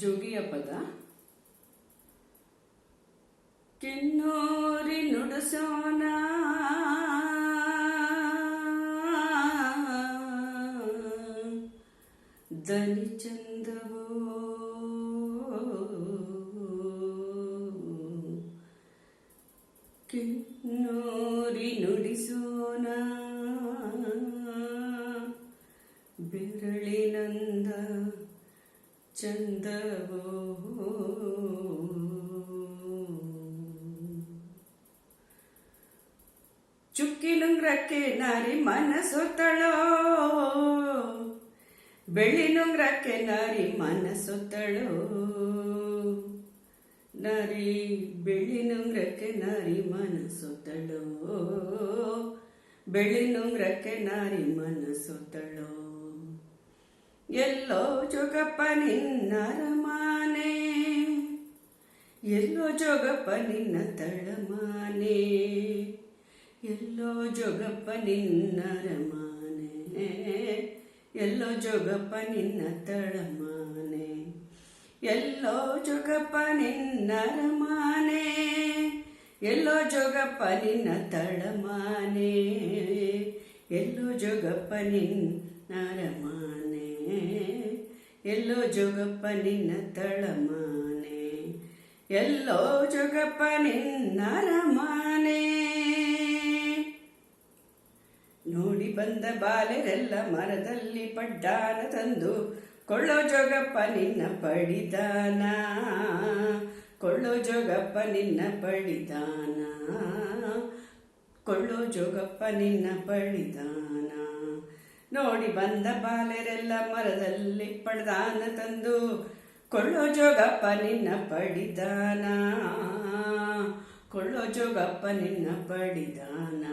ಜೋಗಿಯ ಪದ. ಕಿನ್ನೂರಿ ನುಡಿಸೋಣ ದನಿ ಚಂದವೋ, ಕಿನ್ನೂರಿ ನುಡಿಸೋಣ ಬೆರಳಿನಂದ ಚಂದವೋ. ಚುಕ್ಕಿನುಂಗ್ರಕ್ಕೆ ನಾರಿ ಮನಸೊತ್ತಳೋ, ಬೆಳ್ಳಿನುಂಗ್ರಕ್ಕೆ ನಾರಿ ಮನಸೊತ್ತಳೋ, ನಾರಿ ಬೆಳ್ಳಿನುಂಗ್ರಕ್ಕೆ ನಾರಿ ಮನಸೊತ್ತಳೋ, ಬೆಳ್ಳಿನುಂಗ್ರಕ್ಕೆ ನಾರಿ ಮನಸೊತ್ತಳೋ. ಎಲ್ಲೋ ಜೋಗಪ್ಪ ನಿನ್ನ ಅರಮಾನೆ, ಎಲ್ಲೋ ಜೋಗಪ್ಪ ನಿನ್ನ ತಳಮಾನೆ, ಎಲ್ಲೋ ಜೋಗಪ್ಪ ನಿನ್ನ ಅರಮಾನೆ, ಎಲ್ಲೋ ಜೋಗಪ್ಪ ನಿನ್ನ ತಳಮಾನೆ, ಎಲ್ಲೋ ಜೋಗಪ್ಪ ನಿನ್ನ ಅರಮಾನೆ, ಎಲ್ಲೋ ಜೋಗಪ್ಪ ನಿನ್ನ ತಳಮಾನೆ, ಎಲ್ಲೋ ಜೋಗಪ್ಪ ನಿನ್ನ ಅರಮಾನೆ, ಎಲ್ಲೋ ಜೋಗಪ್ಪ ನಿನ್ನ ತಳಮಾನೆ, ಎಲ್ಲೋ ಜೋಗಪ್ಪ ನಿನ್ನ ಅರಮಾನೆ. ನೋಡಿ ಬಂದ ಬಾಲೆರೆಲ್ಲ ಮರದಲ್ಲಿ ಪಡ್ಡಾನ ತಂದು ಕೊಳ್ಳೋ ಜೋಗಪ್ಪ ನಿನ್ನ ಪಡಿದಾನ, ಕೊಳ್ಳೋ ಜೋಗಪ್ಪ ನಿನ್ನ ಪಡಿದಾನ, ಕೊಳ್ಳೋ ಜೋಗಪ್ಪ ನಿನ್ನ ಪಡಿದಾನ. ನೋಡಿ ಬಂದ ಬಾಲೆರೆಲ್ಲ ಮರದಲ್ಲಿ ಪಡ್ದಾನ ತಂದು ಕೊಳ್ಳೋ ಜೋಗಪ್ಪ ನಿನ್ನ ಪಡಿದಾನ, ಕೊಳ್ಳೋ ಜೋಗಪ್ಪ ನಿನ್ನ ಪಡಿದಾನ,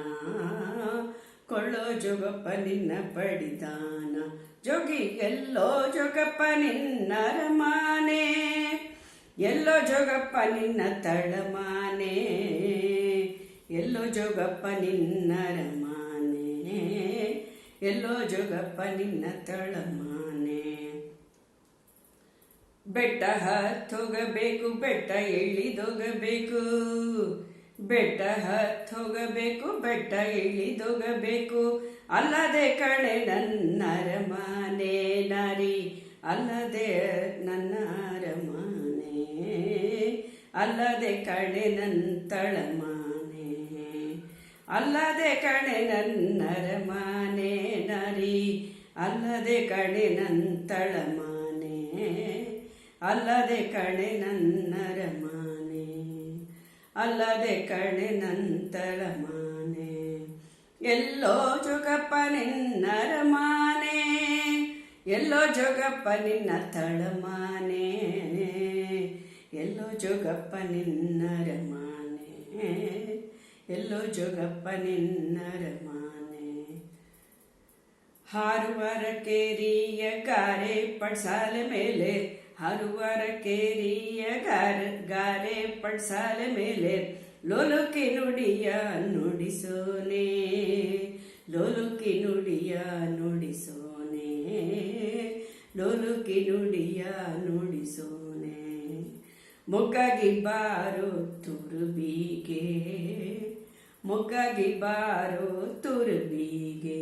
ಕೊಳ್ಳೋ ಜೋಗಪ್ಪ ನಿನ್ನ ಪಡಿದಾನ. ಜೋಗಿ ಎಲ್ಲೋ ಜೋಗಪ್ಪ ನಿನ್ನ ಅರಮಾನೆ, ಎಲ್ಲೋ ಜೋಗಪ್ಪ ನಿನ್ನ ತಳಮಾನೆ, ಎಲ್ಲೋ ಜೋಗಪ್ಪ ನಿನ್ನ ಅರಮಾನೆ, ಎಲ್ಲೋ ಜೋಗಪ್ಪ ನಿನ್ನ ತಳಮಾನೆ. ಬೆಟ್ಟ ಹತ್ತೋಗಬೇಕು, ಬೆಟ್ಟ ಇಳಿದೋಗಬೇಕು, ಬೆಟ್ಟ ಹತ್ತೋಗಬೇಕು, ಬೆಟ್ಟ ಇಳಿದೋಗಬೇಕು, ಅಲ್ಲದೆ ಕಣೆ ನನ್ನ ಅರಮಾನೆ ನಾರಿ, ಅಲ್ಲದೆ ನನ್ನ ಅರಮಾನೆ, ಅಲ್ಲದೆ ಕಣೆ ನನ್ನ ತಳಮಾನೆ, ಅಲ್ಲದೆ ಕಣೆ ನನ್ನ ಅರಮಾನೆ ನಾರಿ, ಅಲ್ಲದೆ ಕಣೆ ನನ್ನ ತಳಮಾನೆ, ಅಲ್ಲದೆ ಕಣೆ ನನ್ನ ಅರಮಾನೆ, ಅಲ್ಲದೆ ಕಣೆ ನನ್ನ ತಳಮಾನೆ. ಎಲ್ಲೋ ಜೋಗಪ್ಪ ನಿನ್ನ ಅರಮಾನೆ, ಎಲ್ಲೋ ಜೋಗಪ್ಪ ನಿನ್ನ ತಳಮಾನೆ, ಎಲ್ಲೋ ಜೋಗಪ್ಪ ನಿನ್ನ ಅರಮಾನೆ, ಎಲ್ಲೋ ಜೋಗಪ್ಪ ನಿನ್ನ ಅರಮಾನೆ. ಹಾರುವರ ಕೇರಿಯ ಗಾರೆ ಪಡ್ಸಾಲ ಮೇಲೆ, ಹಾರುವರ ಕೇರಿಯ ಗಾರೆ ಪಡ್ಸಾಲ ಮೇಲೆ, ಲೋಲುಕಿ ನುಡಿಯ ನುಡಿಸೋನೆ, ಲೋಲುಕಿ ನುಡಿಯ ನುಡಿಸೋನೆ, ಲೋಲುಕಿ ನುಡಿಯ ನುಡಿಸೋನೆ. ಮೊಗ್ಗಾಗಿ ಬಾರೋ ತುರುಬಿಗೆ, ಮೊಗ್ಗಾಗಿ ಬಾರೋ ತುರುಬಿಗೆ,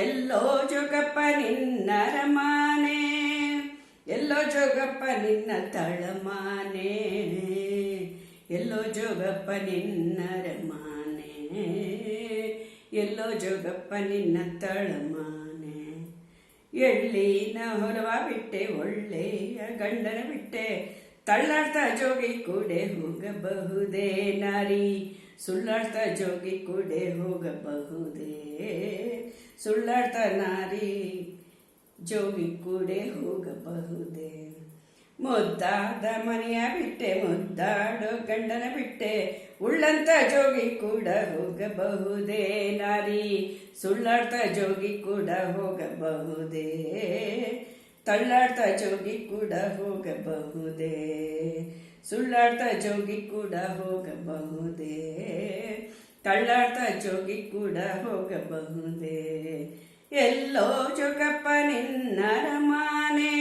ಎಲ್ಲೋ ಜೋಗಪ್ಪ ನಿನ್ನ ಅರಮಾನೆ, ಎಲ್ಲೋ ಜೋಗಪ್ಪ ನಿನ್ನ ತಳಮಾನೆ, ಎಲ್ಲೋ ಜೋಗಪ್ಪ ನಿನ್ನ ಅರಮಾನೆ, ಎಲ್ಲೋ ಜೋಗಪ್ಪ ನಿನ್ನ ತಳಮಾನೆ. ಎಳ್ಳಿನ ಹೊರವ ಬಿಟ್ಟೆ, ಒಳ್ಳೆಯ ಗಂಡನ ಬಿಟ್ಟೆ, ತಳ್ಳಾಡ್ತಾ ಜೋಗಿ ಕೂಡೆ ಹೋಗಬಹುದೇ ನಾರಿ, ಸುಳ್ಳಾಡ್ತಾ ಜೋಗಿ ಕೂಡೆ ಹೋಗಬಹುದೇ, ಸುಳ್ಳಾಡ್ತಾ ನಾರಿ ಜೋಗಿ ಕೂಡೆ ಹೋಗಬಹುದೇ. ಮುದ್ದಾದ ಮನೆಯ ಬಿಟ್ಟೆ, ಮುದ್ದಾಡೋ ಗಂಡನ ಬಿಟ್ಟೆ, ಉಳ್ಳಂತ ಜೋಗಿ ಕೂಡ ಹೋಗಬಹುದೇ ನಾರಿ, ಸುಳ್ಳಾಡ್ತಾ ಜೋಗಿ ಕೂಡ ಹೋಗಬಹುದೇ, ತಳ್ಳಾಡ್ತಾ ಜೋಗಿ ಕೂಡ ಹೋಗಬಹುದೇ, ಸುಳ್ಳಾಡ್ತಾ ಜೋಗಿ ಕೂಡ ಹೋಗಬಹುದೇ, ತಳ್ಳಾಡ್ತಾ ಜೋಗಿ ಕೂಡ ಹೋಗಬಹುದೇ. ಎಲ್ಲೋ ಜೋಗಪ್ಪ ನಿನ್ನ ಅರಮಾನೆ,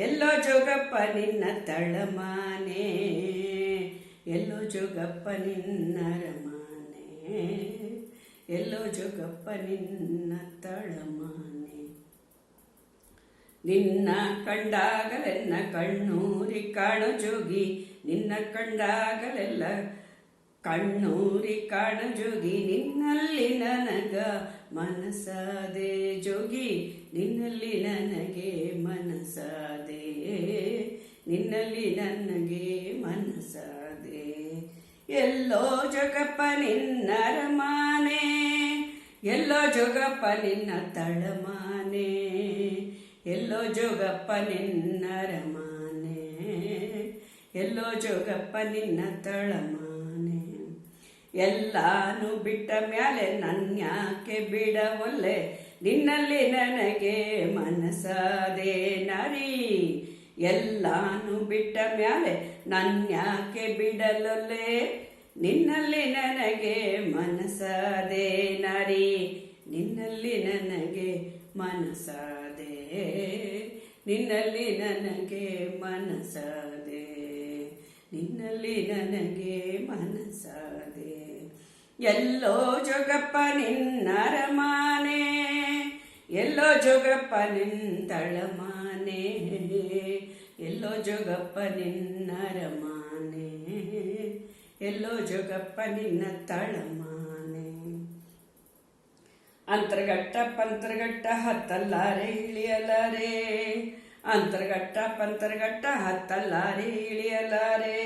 ಎಲ್ಲೋ ಜೋಗಪ್ಪ ನಿನ್ನ ತಳಮಾನೆ, ಎಲ್ಲೋ ಜೋಗಪ್ಪ ನಿನ್ನ ಅರಮಾನೆ, ಎಲ್ಲೋ ಜೋಗಪ್ಪ ನಿನ್ನ ತಳಮಾನೆ. ನಿನ್ನ ಕಂಡಾಗಲೆನ್ನ ಕಣ್ಣೂರಿ ಕಾಣೋ ಜೋಗಿ, ನಿನ್ನ ಕಂಡಾಗಲೆಲ್ಲ ಕಣ್ಣೂರಿ ಕಾಣ ಜೋಗಿ, ನಿನ್ನಲ್ಲಿ ನನಗ ಮನಸಾದೆ ಜೋಗಿ, ನಿನ್ನಲ್ಲಿ ನನಗೆ ಮನಸಾದೆ, ನಿನ್ನಲ್ಲಿ ನನಗೆ ಮನಸಾದೆ. ಎಲ್ಲೋ ಜೋಗಪ್ಪ ನಿನ್ನ ಅರಮಾನೆ, ಎಲ್ಲೋ ಜೋಗಪ್ಪ ನಿನ್ನ ತಳಮಾನೆ, ಎಲ್ಲೋ ಜೋಗಪ್ಪ ನಿನ್ನ ಅರಮಾನೆ, ಎಲ್ಲೋ ಜೋಗಪ್ಪ ನಿನ್ನ ತಳಮಾನೆ. ಎಲ್ಲಾನು ಬಿಟ್ಟ ಮ್ಯಾಲೆ ನನ್ಯಾಕೆ ಬಿಡವಲ್ಲೆ, ನಿನ್ನಲ್ಲಿ ನನಗೆ ಮನಸಾದೆ ನಾರಿ. ಎಲ್ಲಾನು ಬಿಟ್ಟ ಮ್ಯಾಲೆ ನನ್ಯಾಕೆ ಬಿಡಲೊಲ್ಲೆ, ನಿನ್ನಲ್ಲಿ ನನಗೆ ಮನಸಾದೆ ನಾರಿ, ನಿನ್ನಲ್ಲಿ ನನಗೆ ಮನಸಾದೆ, ನಿನ್ನಲ್ಲಿ ನನಗೆ ಮನಸಾದೆ, ನಿನ್ನಲ್ಲಿ ನನಗೆ ಮನಸಾದೆ. ಎಲ್ಲೋ ಜೋಗಪ್ಪ ನಿನ್ನ ಅರಮಾನೆ, ಎಲ್ಲೋ ಜೋಗಪ್ಪ ನಿನ್ನ ತಳಮಾನೆ, ಎಲ್ಲೋ ಜೋಗಪ್ಪ ನಿನ್ನ ಅರಮಾನೆ, ಎಲ್ಲೋ ಜೋಗಪ್ಪ ನಿನ್ನ ತಳಮಾನೆ. ಅಂತರ್ಗಟ್ಟ ಪಂತರ್ಗಟ್ಟ ಹತ್ತಲ್ಲಾರೆ ಇಳಿಯಲಾರೆ, ಅಂತರ್ಗಟ್ಟ ಪಂತರ್ಗಟ್ಟ ಹತ್ತಲ್ಲಾರೆ ಇಳಿಯಲಾರೆ.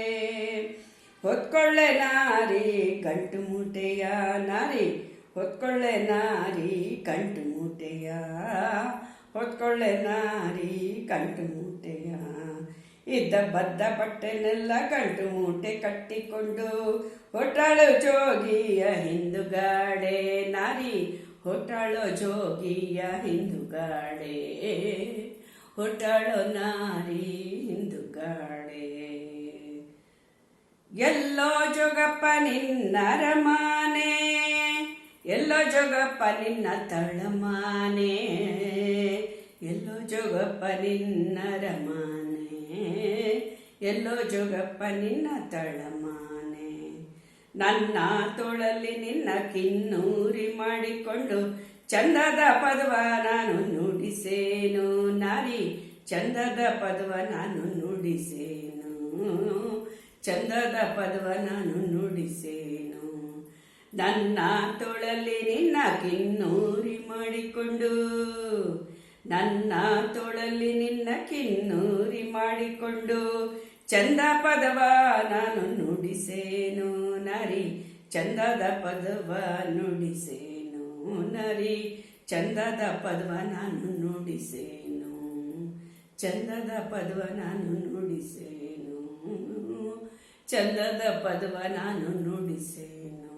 ಹೊತ್ಕೊಳ್ಳೆ ನಾರಿ ಗಂಟು ಮೂಟೆಯ ನಾರಿ, ಹೊತ್ಕೊಳ್ಳೆ ನಾರಿ ಗಂಟು ಮೂಟೆಯ, ಹೊತ್ಕೊಳ್ಳೆ ನಾರಿ ಗಂಟು ಮೂಟೆಯ. ಇದ್ದ ಬದ್ದ ಬಟ್ಟೆನೆಲ್ಲ ಗಂಟು ಮೂಟೆ ಕಟ್ಟಿಕೊಂಡು ಹೊಟ್ಟಾಳು ಜೋಗಿಯ ಹಿಂದುಗಾಡೆ ನಾರಿ, ಹೊಟ್ಟಾಳು ಜೋಗಿಯ ಹಿಂದುಗಾಡೆ, ಹೊಟ್ಟಾಳು ನಾರಿ ಹಿಂದುಗಾಡೆ. ಎಲ್ಲೋ ಜೋಗಪ್ಪ ನಿನ್ನ ಅರಮಾನೆ, ಎಲ್ಲೋ ಜೋಗಪ್ಪ ನಿನ್ನ ತಳಮಾನೆ, ಎಲ್ಲೋ ಜೋಗಪ್ಪ ನಿನ್ನ ಅರಮಾನೆ, ಎಲ್ಲೋ ಜೋಗಪ್ಪ ನಿನ್ನ ತಳಮಾನೆ. ನನ್ನ ತೋಳಲ್ಲಿ ನಿನ್ನ ಕಿನ್ನೂರಿ ಮಾಡಿಕೊಂಡು ಚಂದದ ಪದವ ನಾನು ನುಡಿಸೇನು ನಾರಿ, ಚಂದದ ಪದವ ನಾನು ನುಡಿಸೇನು, ಚಂದದ ಪದವ ನಾನು ನುಡಿಸೇನು. ನನ್ನ ತೋಳಲ್ಲಿ ನಿನ್ನ ಕಿನ್ನೂರಿ ಮಾಡಿಕೊಂಡು, ನನ್ನ ತೋಳಲ್ಲಿ ನಿನ್ನ ಕಿನ್ನೂರಿ ಮಾಡಿಕೊಂಡು ಚಂದ ಪದವ ನಾನು ನುಡಿಸೇನು ನಾರಿ, ಚಂದದ ಪದವ ನುಡಿಸೇನು ನಾರಿ, ಚಂದದ ಪದವ ನಾನು ನುಡಿಸೇನು, ಚಂದದ ಪದವ ನಾನು ನುಡಿಸೇನು, ಚಂದದ ಪದವ ನಾನು ನುಡಿಸೇನು.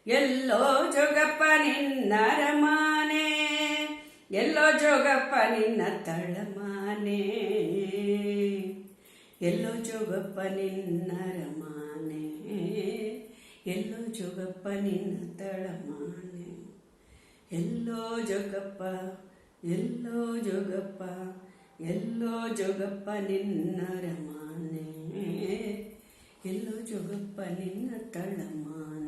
ಎಲ್ಲೋ ಜೋಗಪ್ಪ ನಿನ್ನ ಅರಮಾನೆ, ಎಲ್ಲೋ ಜೋಗಪ್ಪ ನಿನ್ನ ತಳಮಾನೆ, ಎಲ್ಲೋ ಜೋಗಪ್ಪ ನಿನ್ನ ಅರಮಾನೆ, ಎಲ್ಲೋ ಜೋಗಪ್ಪ ನಿನ್ನ ತಳಮಾನೆ. ಎಲ್ಲೋ ಜೋಗಪ್ಪ, ಎಲ್ಲೋ ಜೋಗಪ್ಪ, ಎಲ್ಲೋ ಜೋಗಪ್ಪ ನಿನ್ನ ಅರಮಾನೆ, ಎಲ್ಲೋ ಜೋಗಪ್ಪ ನಿನ್ನ ತಳಮಾನೆ.